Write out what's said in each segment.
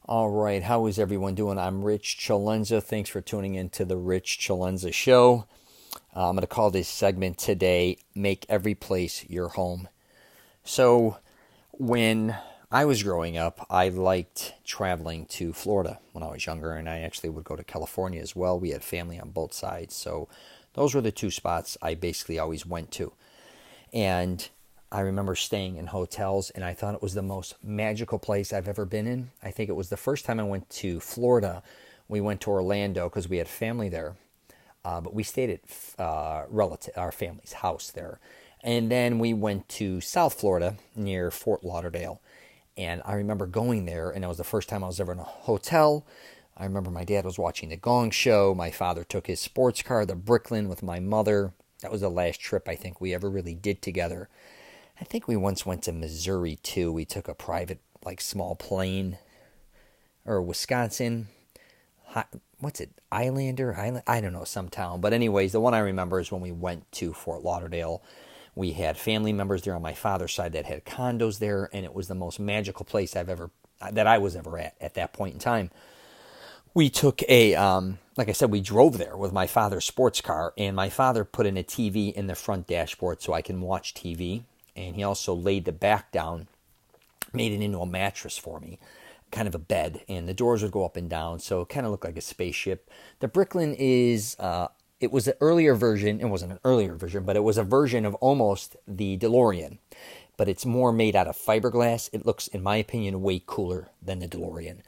All right, how is everyone doing? I'm Rich CELENZA. Thanks for tuning in to the Rich CELENZA Show. I'm going to call this segment today, Make Every Place Your Home. So, when I was growing up, I liked traveling to Florida when I was younger, and I actually would go to California as well. We had family on both sides, so those were the two spots I basically always went to. And I remember staying in hotels, and I thought it was the most magical place I've ever been in. I think it was the first time I went to Florida. We went to Orlando because we had family there, but we stayed at our family's house there. And then we went to South Florida near Fort Lauderdale. And I remember going there, and it was the first time I was ever in a hotel. I remember my dad was watching the Gong Show. My father took his sports car, the Brooklyn, with my mother. That was the last trip I think we ever really did together. I think we once went to Missouri too. We took a private, small plane, or Wisconsin. What's it? Islander? I don't know, some town. But anyways, the one I remember is when we went to Fort Lauderdale. We had family members there on my father's side that had condos there, and it was the most magical place that I was ever at that point in time. We took like I said, we drove there with my father's sports car, and my father put in a TV in the front dashboard so I can watch TV. And he also laid the back down, made it into a mattress for me, kind of a bed, and the doors would go up and down, so it kind of looked like a spaceship. The Brooklyn it was an earlier version. It wasn't an earlier version, but it was a version of almost the DeLorean, but it's more made out of fiberglass. It looks, in my opinion, way cooler than the DeLorean.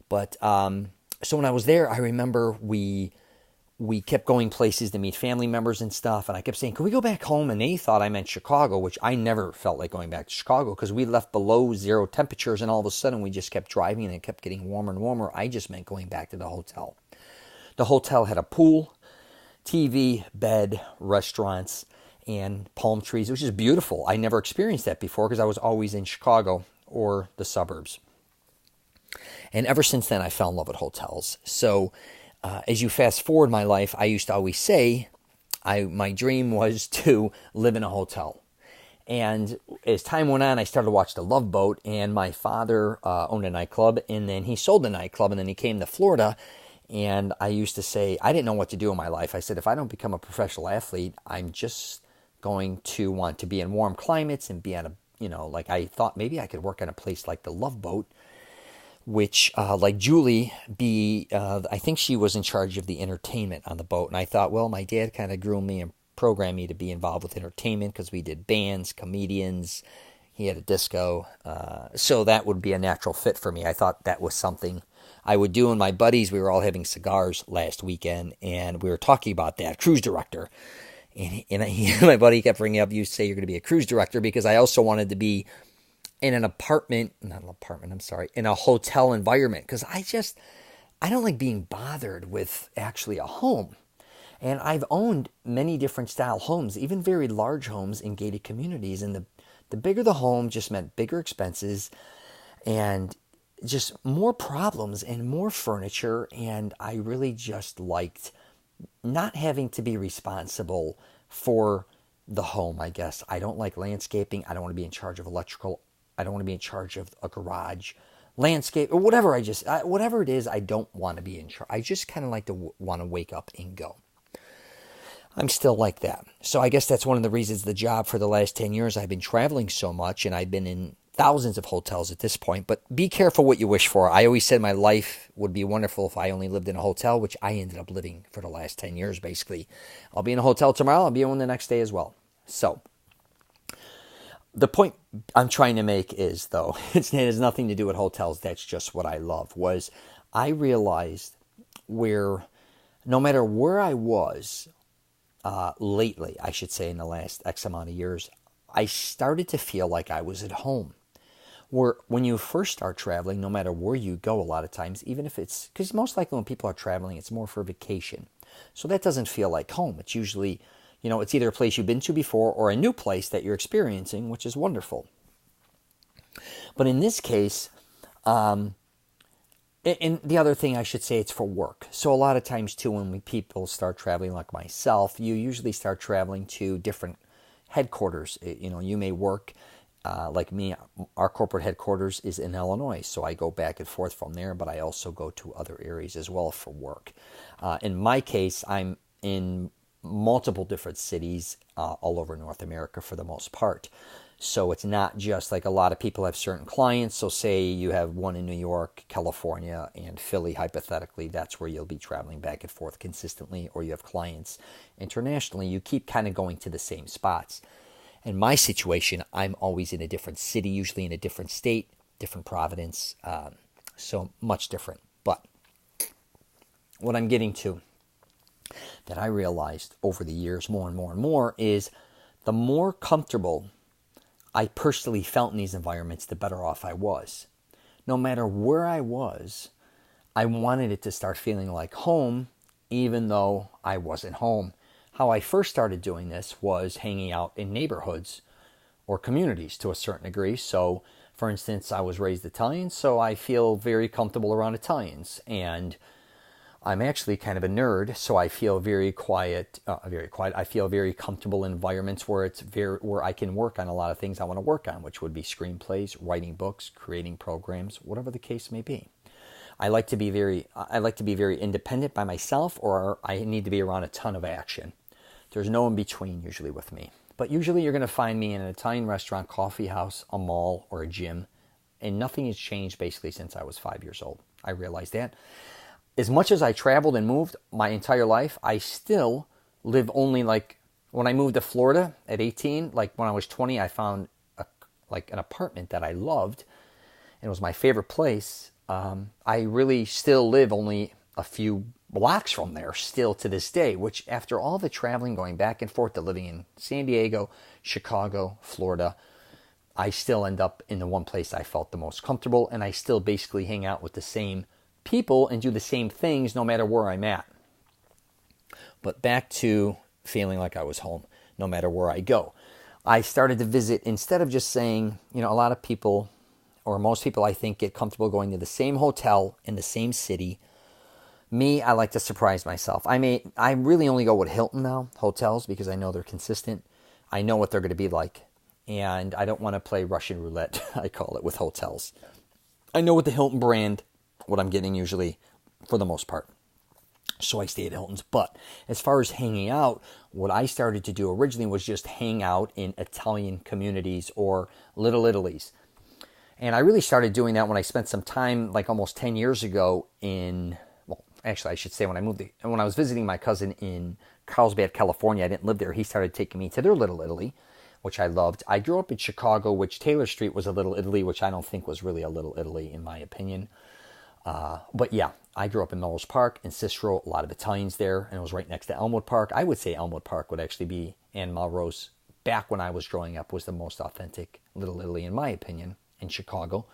But so when I was there, I remember we kept going places to meet family members and stuff. And I kept saying, can we go back home? And they thought I meant Chicago, which I never felt like going back to Chicago because we left below zero temperatures. And all of a sudden we just kept driving and it kept getting warmer and warmer. I just meant going back to the hotel. The hotel had a pool, TV, bed, restaurants, and palm trees, which is beautiful. I never experienced that before because I was always in Chicago or the suburbs. And ever since then, I fell in love with hotels. So as you fast forward my life, I used to always say my dream was to live in a hotel. And as time went on, I started to watch The Love Boat, and my father owned a nightclub, and then he sold the nightclub, and then he came to Florida. And I used to say, I didn't know what to do in my life. I said, if I don't become a professional athlete, I'm just going to want to be in warm climates and be on I thought maybe I could work on a place like The Love Boat, which, like Julie, I think she was in charge of the entertainment on the boat. And I thought, well, my dad kind of groomed me and programmed me to be involved with entertainment because we did bands, comedians. He had a disco. So that would be a natural fit for me. I thought that was something I would do. And my buddies, we were all having cigars last weekend, and we were talking about that, cruise director. And my buddy kept bringing up, you say you're going to be a cruise director, because I also wanted to be in in a hotel environment, because I don't like being bothered with actually a home. And I've owned many different style homes, even very large homes in gated communities. And the bigger the home just meant bigger expenses and just more problems and more furniture. And I really just liked not having to be responsible for the home, I guess. I don't like landscaping. I don't want to be in charge of electrical. I don't want to be in charge of a garage, landscape, or whatever. Whatever it is, I don't want to be in charge. I just kind of like to want to wake up and go. I'm still like that. So I guess that's one of the reasons the job for the last 10 years, I've been traveling so much, and I've been in thousands of hotels at this point. But be careful what you wish for. I always said my life would be wonderful if I only lived in a hotel, which I ended up living for the last 10 years, basically. I'll be in a hotel tomorrow. I'll be in one the next day as well. So the point I'm trying to make is, though, it has nothing to do with hotels. That's just what I love. Was I realized no matter where I was lately, I should say in the last X amount of years, I started to feel like I was at home. When you first start traveling, no matter where you go, a lot of times, even if because most likely when people are traveling, it's more for vacation. So that doesn't feel like home. It's usually, it's either a place you've been to before or a new place that you're experiencing, which is wonderful. But in this case, and the other thing I should say, it's for work. So a lot of times too, when people start traveling like myself, you usually start traveling to different headquarters. You may work Like me, our corporate headquarters is in Illinois, so I go back and forth from there, but I also go to other areas as well for work. In my case, I'm in multiple different cities all over North America for the most part. So it's not just like a lot of people have certain clients. So say you have one in New York, California, and Philly, hypothetically, that's where you'll be traveling back and forth consistently, or you have clients internationally. You keep kind of going to the same spots. In my situation, I'm always in a different city, usually in a different state, different province, so much different. But what I'm getting to that I realized over the years more and more and more is the more comfortable I personally felt in these environments, the better off I was. No matter where I was, I wanted it to start feeling like home, even though I wasn't home. How I first started doing this was hanging out in neighborhoods or communities to a certain degree. So, for instance, I was raised Italian, so I feel very comfortable around Italians. And I'm actually kind of a nerd, so I feel very quiet. I feel very comfortable in environments where where I can work on a lot of things I want to work on, which would be screenplays, writing books, creating programs, whatever the case may be. I like to be very independent by myself, or I need to be around a ton of action. There's no in between usually with me. But usually you're going to find me in an Italian restaurant, coffee house, a mall, or a gym, and nothing has changed basically since I was 5 years old. I realized that. As much as I traveled and moved my entire life, I still live only like when I moved to Florida at 18, like when I was 20, I found an apartment that I loved and it was my favorite place. I really still live only a few blocks from there still to this day, which after all the traveling, going back and forth to living in San Diego, Chicago, Florida, I still end up in the one place I felt the most comfortable, and I still basically hang out with the same people and do the same things no matter where I'm at. But back to feeling like I was home no matter where I go. I started to visit, instead of just saying, a lot of people, or most people I think, get comfortable going to the same hotel in the same city. Me, I like to surprise myself. I really only go with Hilton now, hotels, because I know they're consistent. I know what they're going to be like. And I don't want to play Russian roulette, I call it, with hotels. I know what the Hilton brand, what I'm getting usually for the most part. So I stay at Hilton's. But as far as hanging out, what I started to do originally was just hang out in Italian communities or Little Italies. And I really started doing that when I spent some time, like almost 10 years ago actually I should say when I was visiting my cousin in Carlsbad, California. I didn't live there. He started taking me to their Little Italy, which I loved. I grew up in Chicago, which Taylor Street was a Little Italy, which I don't think was really a Little Italy in my opinion. But yeah, I grew up in Melrose Park and Cicero, a lot of Italians there, and it was right next to Elmwood Park. I would say Elmwood Park would actually be, and Melrose, back when I was growing up, was the most authentic Little Italy in my opinion in Chicago.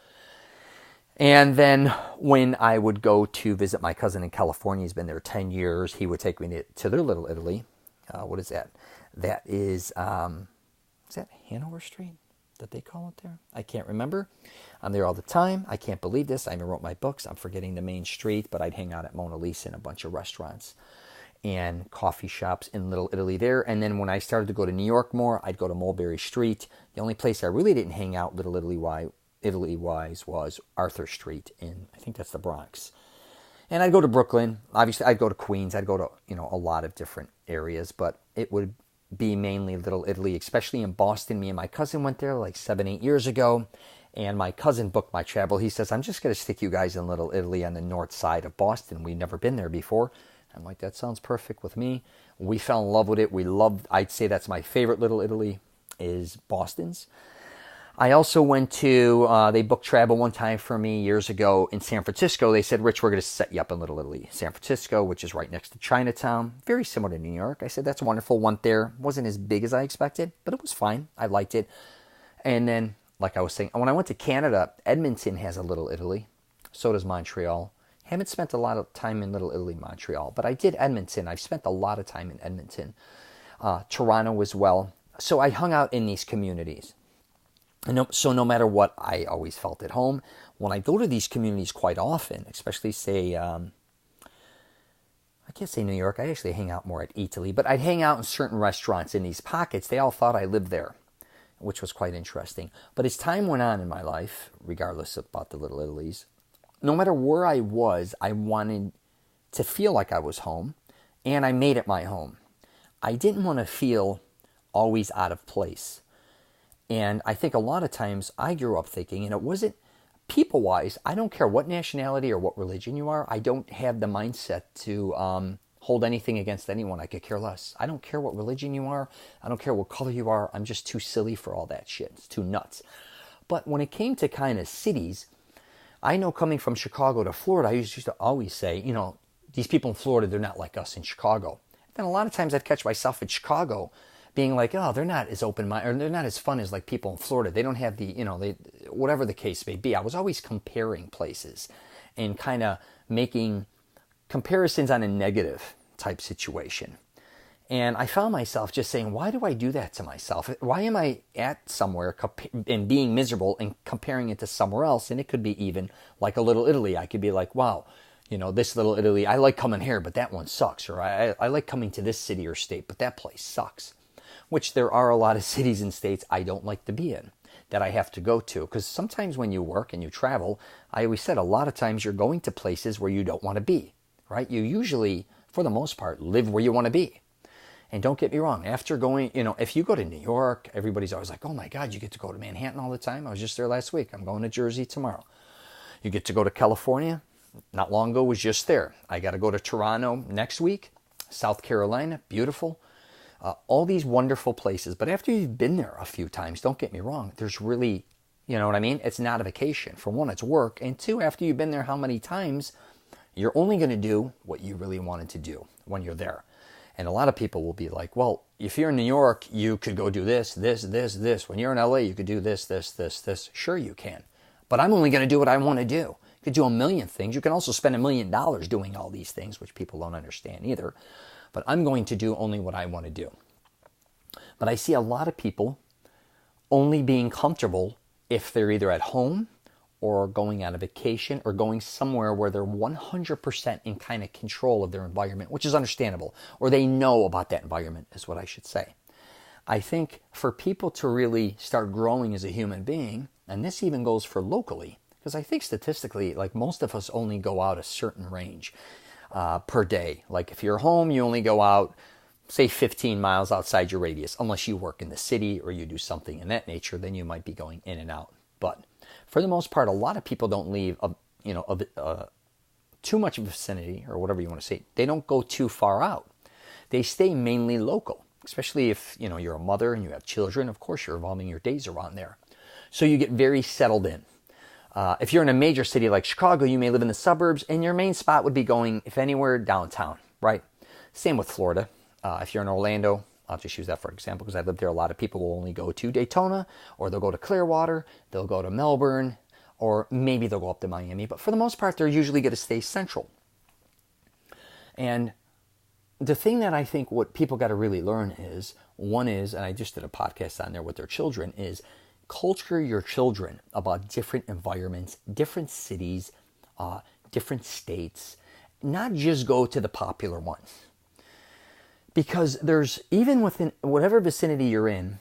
And then when I would go to visit my cousin in California, he's been there 10 years, he would take me to their Little Italy. What is that? That is that Hanover Street that they call it there? I can't remember. I'm there all the time. I can't believe this. I even wrote my books. I'm forgetting the main street, but I'd hang out at Mona Lisa and a bunch of restaurants and coffee shops in Little Italy there. And then when I started to go to New York more, I'd go to Mulberry Street. The only place I really didn't hang out Little Italy-wise was Arthur Street in, I think that's the Bronx. And I'd go to Brooklyn. Obviously, I'd go to Queens. I'd go to, a lot of different areas, but it would be mainly Little Italy, especially in Boston. Me and my cousin went there like 7-8 years ago, and my cousin booked my travel. He says, I'm just going to stick you guys in Little Italy on the north side of Boston. We've never been there before. I'm like, that sounds perfect with me. We fell in love with it. I'd say that's my favorite Little Italy is Boston's. I also went to, they booked travel one time for me years ago in San Francisco. They said, Rich, we're going to set you up in Little Italy. San Francisco, which is right next to Chinatown. Very similar to New York. I said, that's wonderful. Went there. Wasn't as big as I expected, but it was fine. I liked it. And then, like I was saying, when I went to Canada, Edmonton has a Little Italy. So does Montreal. Haven't spent a lot of time in Little Italy, Montreal, but I did Edmonton. I've spent a lot of time in Edmonton. Toronto as well. So I hung out in these communities. So no matter what, I always felt at home. When I go to these communities quite often, especially say, I can't say New York, I actually hang out more at Italy, but I'd hang out in certain restaurants in these pockets. They all thought I lived there. which was quite interesting. But as time went on in my life, regardless about the Little Italies, no matter where I was, I wanted to feel like I was home, and I made it my home. I didn't want to feel always out of place. And I think a lot of times I grew up thinking, and it wasn't people-wise, I don't care what nationality or what religion you are, I don't have the mindset to hold anything against anyone. I could care less. I don't care what religion you are. I don't care what color you are. I'm just too silly for all that shit. It's too nuts. But when it came to kind of cities, I know coming from Chicago to Florida, I used to always say, these people in Florida, they're not like us in Chicago. Then a lot of times I'd catch myself in Chicago being like, oh, they're not as open-minded, or they're not as fun as like people in Florida. They don't have the, whatever the case may be. I was always comparing places and kind of making comparisons on a negative type situation. And I found myself just saying, why do I do that to myself? Why am I at somewhere and being miserable and comparing it to somewhere else? And it could be even like a Little Italy. I could be like, wow, this Little Italy, I like coming here, but that one sucks. Or I like coming to this city or state, but that place sucks. Which there are a lot of cities and states I don't like to be in, that I have to go to. Because sometimes when you work and you travel, I always said a lot of times you're going to places where you don't want to be. Right? You usually, for the most part, live where you want to be. And don't get me wrong, after going, if you go to New York, everybody's always like, oh my God, you get to go to Manhattan all the time. I was just there last week. I'm going to Jersey tomorrow. You get to go to California. Not long ago, was just there. I got to go to Toronto next week. South Carolina, beautiful. All these wonderful places. But after you've been there a few times, don't get me wrong, there's really, you know what I mean? It's not a vacation. For one, it's work. And two, after you've been there how many times, you're only going to do what you really wanted to do when you're there. And a lot of people will be like, well, if you're in New York, you could go do this, this, this, this. When you're in LA, you could do this, this, this, this. Sure, you can. But I'm only going to do what I want to do. You could do a million things. You can also spend $1 million doing all these things, which people don't understand either. But I'm going to do only what I want to do. But I see a lot of people only being comfortable if they're either at home or going on a vacation or going somewhere where they're 100% in kind of control of their environment, which is understandable, or they know about that environment is what I should say. I think for people to really start growing as a human being, and this even goes for locally, because I think statistically, like most of us only go out a certain range per day. Like if you're home, you only go out, say 15 miles outside your radius, unless you work in the city or you do something in that nature, then you might be going in and out. But for the most part, a lot of people don't leave, too much of a vicinity or whatever you want to say. They don't go too far out. They stay mainly local, especially if, you're a mother and you have children. Of course, you're revolving your days around there. So you get very settled in. If you're in a major city like Chicago, you may live in the suburbs, and your main spot would be going, if anywhere, downtown, right? Same with Florida. If you're in Orlando, I'll just use that for example because I lived there. A lot of people will only go to Daytona, or they'll go to Clearwater, they'll go to Melbourne, or maybe they'll go up to Miami. But for the most part, they're usually going to stay central. And the thing that I think what people got to really learn is, one is, and I just did a podcast on there with their children, is culture your children about different environments, different cities, different states. Not just go to the popular ones. Because there's, even within whatever vicinity you're in,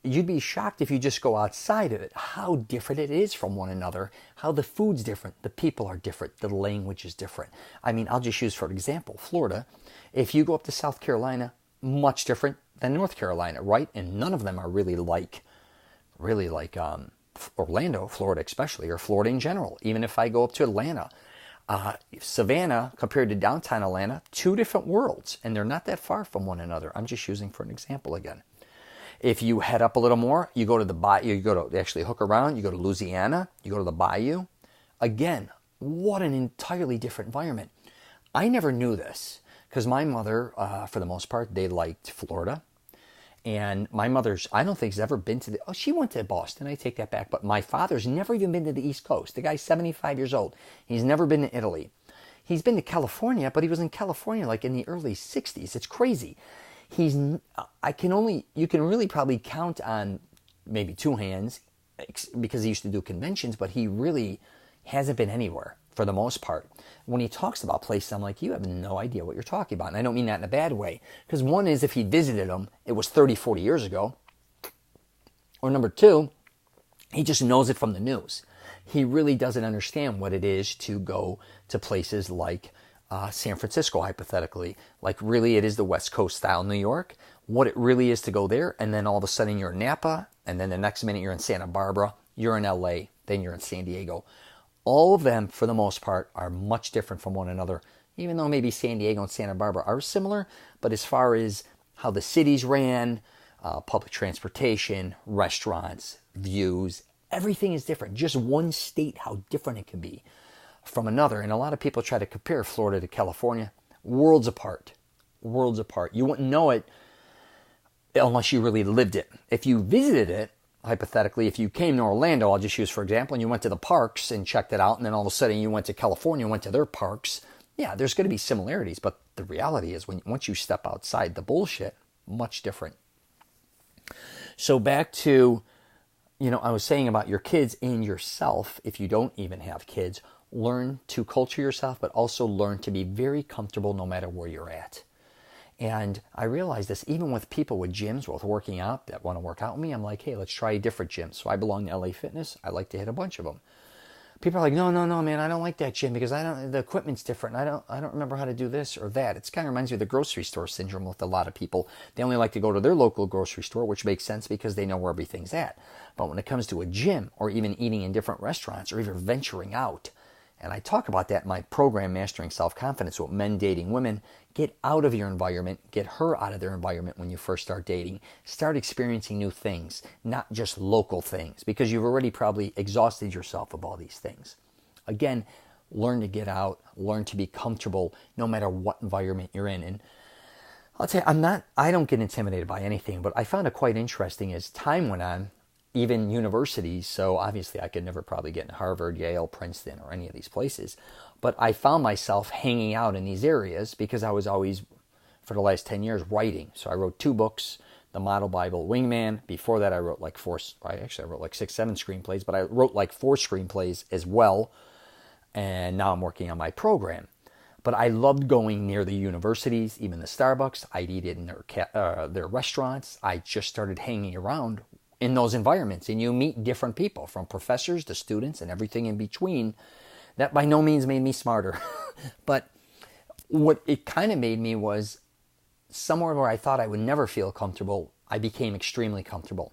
you'd be shocked if you just go outside of it, how different it is from one another, how the food's different, the people are different, the language is different. I mean, I'll just use, for example, Florida. If you go up to South Carolina, much different than North Carolina, right? And none of them are really like Orlando, Florida especially, or Florida in general. Even if I go up to Atlanta, Savannah compared to downtown Atlanta, two different worlds, and they're not that far from one another. I'm just using for an example again. If you head up a little more, you go to the bayou, you go to actually hook around, you go to Louisiana, you go to the bayou. Again, what an entirely different environment. I never knew this because my mother, for the most part, they liked Florida. And my mother's, I don't think has ever been to she went to Boston, I take that back. But my father's never even been to the East Coast. The guy's 75 years old. He's never been to Italy. He's been to California, but he was in California like in the early 60s. It's crazy. You can really probably count on maybe two hands because he used to do conventions, but he really hasn't been anywhere for the most part. When he talks about places, I'm like, you have no idea what you're talking about. And I don't mean that in a bad way. Because one is if he visited them, it was 30, 40 years ago. Or number two, he just knows it from the news. He really doesn't understand what it is to go to places like San Francisco, hypothetically. Like really it is the West Coast style New York. What it really is to go there, and then all of a sudden you're in Napa, and then the next minute you're in Santa Barbara, you're in LA, then you're in San Diego. All of them, for the most part, are much different from one another, even though maybe San Diego and Santa Barbara are similar, but as far as how the cities ran, public transportation, restaurants, views, everything is different. Just one state, how different it can be from another. And a lot of people try to compare Florida to California. Worlds apart. Worlds apart. You wouldn't know it unless you really lived it. If you visited it, hypothetically, if you came to Orlando, I'll just use for example, and you went to the parks and checked it out, and then all of a sudden you went to California and went to their parks, yeah, there's going to be similarities. But the reality is once you step outside the bullshit, much different. So back to, I was saying about your kids and yourself. If you don't even have kids, learn to culture yourself, but also learn to be very comfortable no matter where you're at. And I realized this even with people with gyms, with working out, that want to work out with me. I'm like, hey, let's try a different gym. So I belong to LA Fitness. I like to hit a bunch of them. People are like, no, man, I don't like that gym because the equipment's different. I don't remember how to do this or that. It kind of reminds me of the grocery store syndrome with a lot of people. They only like to go to their local grocery store, which makes sense because they know where everything's at. But when it comes to a gym or even eating in different restaurants or even venturing out, and I talk about that in my program, Mastering Self-Confidence, with men dating women. Get out of your environment. Get her out of their environment when you first start dating. Start experiencing new things, not just local things, because you've already probably exhausted yourself of all these things. Again, learn to get out. Learn to be comfortable no matter what environment you're in. And I'll tell you, I don't get intimidated by anything, but I found it quite interesting as time went on, even universities, so obviously I could never probably get in Harvard, Yale, Princeton, or any of these places. But I found myself hanging out in these areas because I was always, for the last 10 years, writing. So I wrote 2 books, The Model Bible, Wingman. Before that I wrote like 6, 7 screenplays, but I wrote like 4 screenplays as well. And now I'm working on my program. But I loved going near the universities, even the Starbucks. I'd eat in their restaurants. I just started hanging around in those environments, and you meet different people, from professors to students and everything in between. That by no means made me smarter, but what it kind of made me was somewhere where I thought I would never feel comfortable, I became extremely comfortable.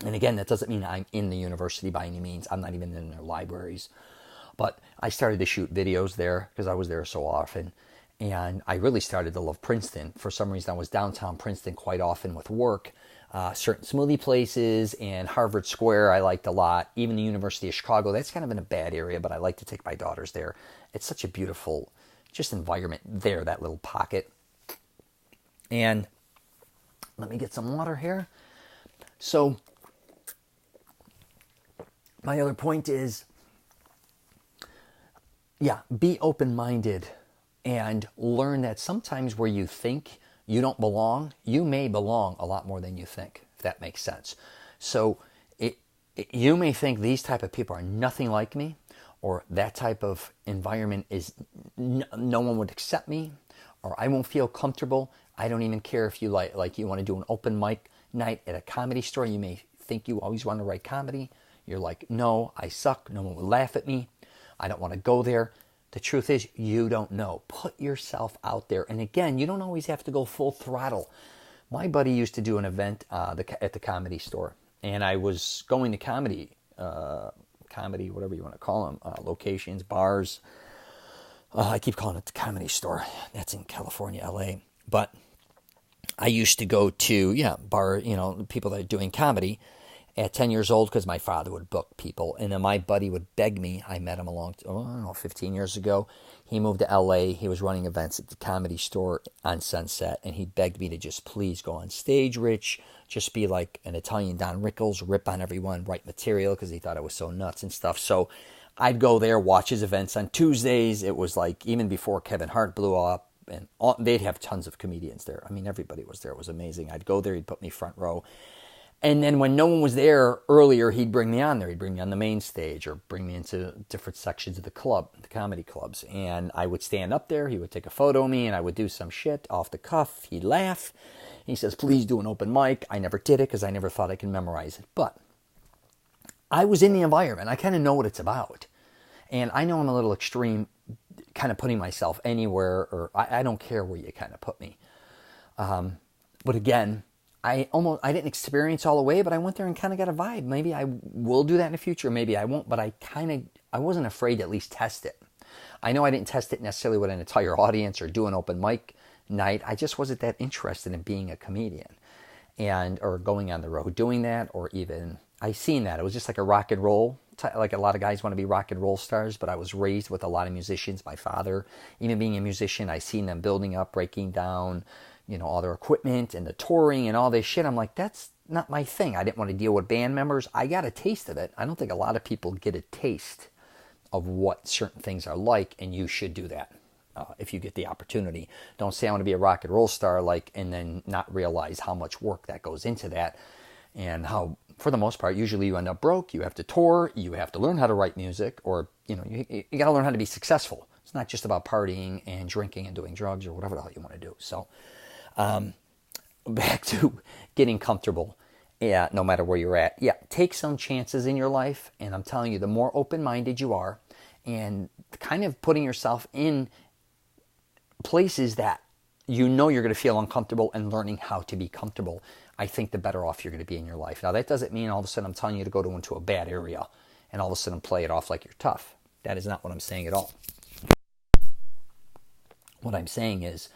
And again, that doesn't mean I'm in the university by any means. I'm not even in their libraries, but I started to shoot videos there because I was there so often. And I really started to love Princeton. For some reason, I was downtown Princeton quite often with work. Certain smoothie places, and Harvard Square I liked a lot. Even the University of Chicago, that's kind of in a bad area, but I like to take my daughters there. It's such a beautiful just environment there, that little pocket. And let me get some water here. So my other point is, be open-minded and learn that sometimes where you think you don't belong, you may belong a lot more than you think, if that makes sense. So you may think these type of people are nothing like me, or that type of environment is no one would accept me, or I won't feel comfortable. I don't even care if you like you want to do an open mic night at a comedy store. You may think you always want to write comedy. You're like, no, I suck. No one will laugh at me. I don't want to go there. The truth is, you don't know. Put yourself out there. And again, you don't always have to go full throttle. My buddy used to do an event at the comedy store. And I was going to comedy, whatever you want to call them, locations, bars. I keep calling it the comedy store. That's in California, LA. But I used to go to, bar, people that are doing comedy at 10 years old because my father would book people. And then my buddy would beg me. I met him 15 years ago. He moved to LA. He was running events at the comedy store on Sunset. And he begged me to just please go on stage, Rich. Just be like an Italian Don Rickles, rip on everyone, write material because he thought I was so nuts and stuff. So I'd go there, watch his events on Tuesdays. It was like even before Kevin Hart blew up. And they'd have tons of comedians there. I mean, everybody was there. It was amazing. I'd go there. He'd put me front row. And then when no one was there earlier, he'd bring me on there. He'd bring me on the main stage or bring me into different sections of the club, the comedy clubs. And I would stand up there. He would take a photo of me and I would do some shit off the cuff. He'd laugh. He says, please do an open mic. I never did it because I never thought I could memorize it. But I was in the environment. I kind of know what it's about. And I know I'm a little extreme kind of putting myself anywhere, or I don't care where you kind of put me. But again, I didn't experience all the way, but I went there and kind of got a vibe. Maybe I will do that in the future. Maybe I won't, but I wasn't afraid to at least test it. I know I didn't test it necessarily with an entire audience or do an open mic night. I just wasn't that interested in being a comedian or going on the road doing that, or even I seen that. It was just like a rock and roll, like a lot of guys want to be rock and roll stars, but I was raised with a lot of musicians. My father, even being a musician, I seen them building up, breaking down, all their equipment and the touring and all this shit. I'm like, that's not my thing. I didn't want to deal with band members. I got a taste of it. I don't think a lot of people get a taste of what certain things are like, and you should do that if you get the opportunity. Don't say I want to be a rock and roll star, and then not realize how much work that goes into that, and how, for the most part, usually you end up broke. You have to tour. You have to learn how to write music, or you got to learn how to be successful. It's not just about partying and drinking and doing drugs or whatever the hell you want to do. So. Back to getting comfortable, no matter where you're at. Yeah, take some chances in your life, and I'm telling you, the more open-minded you are, and kind of putting yourself in places that you're going to feel uncomfortable and learning how to be comfortable, I think the better off you're going to be in your life. Now, that doesn't mean all of a sudden I'm telling you to go into a bad area and all of a sudden play it off like you're tough. That is not what I'm saying at all. What I'm saying is,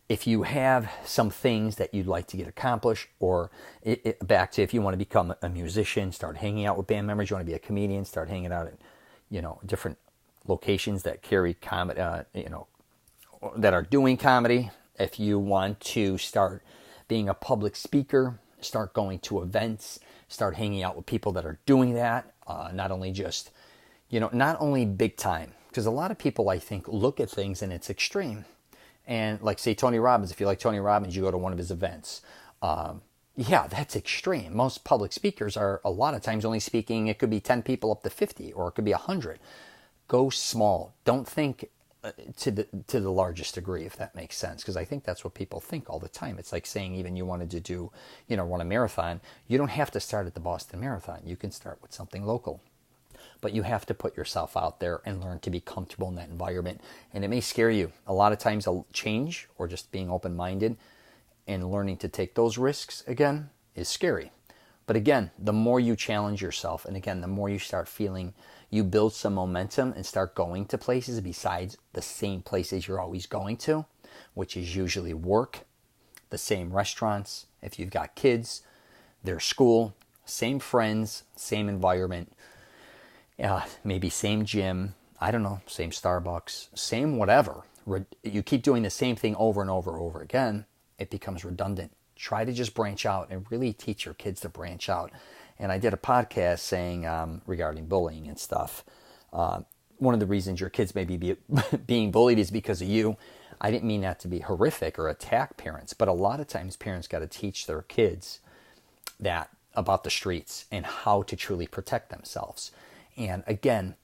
if you have some things that you'd like to get accomplished, or back to if you want to become a musician, start hanging out with band members, you want to be a comedian, start hanging out at, different locations that carry comedy, that are doing comedy. If you want to start being a public speaker, start going to events, start hanging out with people that are doing that, not only big time, because a lot of people, I think, look at things and it's extreme. And like, say, Tony Robbins, if you like Tony Robbins, you go to one of his events. Yeah, that's extreme. Most public speakers are a lot of times only speaking, it could be 10 people up to 50, or it could be 100. Go small. Don't think to the largest degree, if that makes sense, because I think that's what people think all the time. It's like saying even you wanted to do, run a marathon. You don't have to start at the Boston Marathon. You can start with something local. But you have to put yourself out there and learn to be comfortable in that environment. And it may scare you. A lot of times a change, or just being open-minded and learning to take those risks again, is scary. But again, the more you challenge yourself, and again, the more you start feeling you build some momentum and start going to places besides the same places you're always going to, which is usually work, the same restaurants, if you've got kids, their school, same friends, same environment, maybe same gym, I don't know, same Starbucks, same whatever. You keep doing the same thing over and over and over again, it becomes redundant. Try to just branch out and really teach your kids to branch out. And I did a podcast saying regarding bullying and stuff. One of the reasons your kids may be being bullied is because of you. I didn't mean that to be horrific or attack parents, but a lot of times parents got to teach their kids that about the streets and how to truly protect themselves. And again,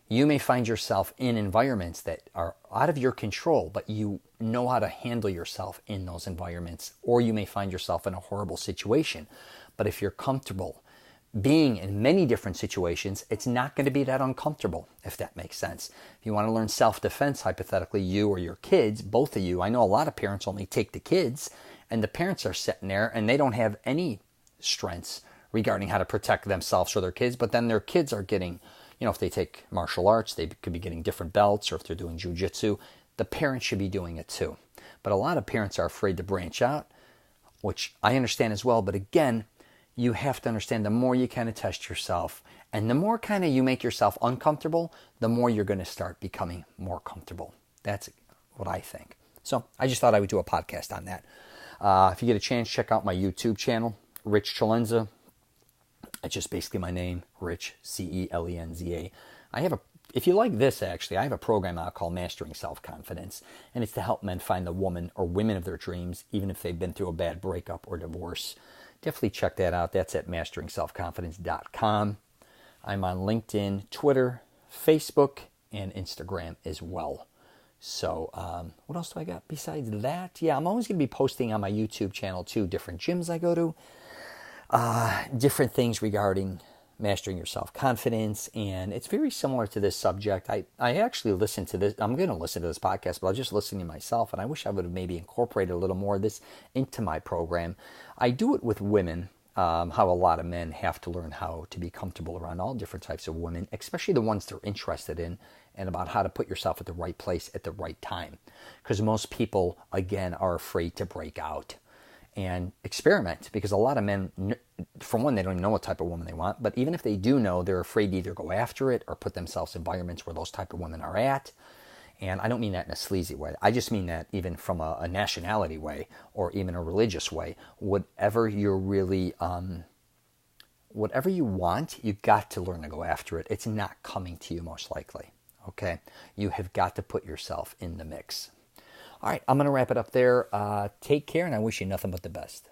you may find yourself in environments that are out of your control, but you know how to handle yourself in those environments. Or you may find yourself in a horrible situation. But if you're comfortable being in many different situations, it's not going to be that uncomfortable, if that makes sense. If you want to learn self-defense, hypothetically, you or your kids, both of you, I know a lot of parents only take the kids, and the parents are sitting there and they don't have any strengths regarding how to protect themselves or their kids, but then their kids are getting, if they take martial arts, they could be getting different belts, or if they're doing jiu-jitsu, the parents should be doing it too. But a lot of parents are afraid to branch out, which I understand as well, but again, you have to understand the more you kind of test yourself, and the more kind of you make yourself uncomfortable, the more you're going to start becoming more comfortable. That's what I think. So I just thought I would do a podcast on that. If you get a chance, check out my YouTube channel, Rich CELENZA. It's just basically my name, Rich, CELENZA. If you like this, actually, I have a program out called Mastering Self-Confidence, and it's to help men find the woman or women of their dreams, even if they've been through a bad breakup or divorce, definitely check that out. That's at masteringselfconfidence.com. I'm on LinkedIn, Twitter, Facebook, and Instagram as well. So what else do I got besides that? Yeah, I'm always going to be posting on my YouTube channel too, different gyms I go to, different things regarding mastering your self-confidence, and it's very similar to this subject. I actually listen to this. I'm going to listen to this podcast, but I was just listening to myself, and I wish I would have maybe incorporated a little more of this into my program. I do it with women, how a lot of men have to learn how to be comfortable around all different types of women, especially the ones they're interested in, and about how to put yourself at the right place at the right time. Because most people, again, are afraid to break out and experiment, because a lot of men, for one, they don't even know what type of woman they want, but even if they do know, they're afraid to either go after it or put themselves in environments where those type of women are at. And I don't mean that in a sleazy way. I just mean that even from a nationality way, or even a religious way. Whatever you're really, whatever you want, you've got to learn to go after it. It's not coming to you most likely. Okay? You have got to put yourself in the mix. All right, I'm going to wrap it up there. Take care, and I wish you nothing but the best.